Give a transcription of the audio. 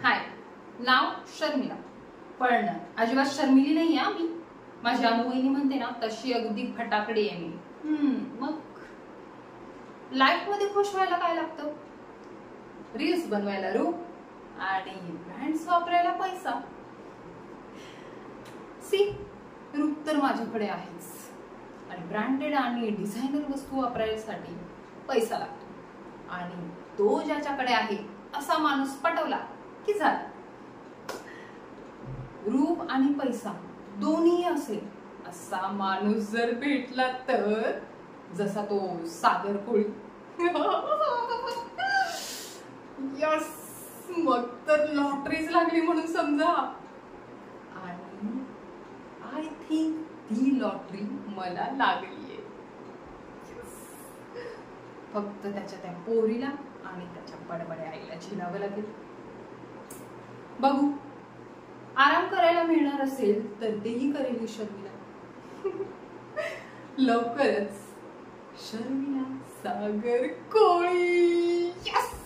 हाय, नाव शर्मिला. पण अजिबात शर्मिली नाही आहे मी. माझी अनुभवनी म्हणते ना तशी अगदी फटाकडी आहे मी. मग लाईफ मध्ये खुश व्हायला काय लागतं? रील्स बनवायला रूप आणि ब्रँड्स वापरायला पैसा. सी, रूप तर माझ्याकडे आहेच आणि ब्रँडेड आणि डिझायनर वस्तू वापरायसाठी पैसा लागतो आणि तो ज्याच्याकडे आहे असा माणूस पटवला की झालं. रूप आणि पैसा दोन्ही असेल असा माणूस जर भेटला तर, जसा तो सागर कोळी. यस, मग तर लॉटरीच लागली म्हणून समजा. आणि आय थिंक ती लॉटरी मला लागलीये. फक्त त्या पोरीला आणि त्याच्या बडबड्या आईला झिलावं लागेल. बघू, आराम करायला मिळणार असेल तर तेही करेल ही शर्मिला. लवकरच शर्मिला सागर कोळी. यस.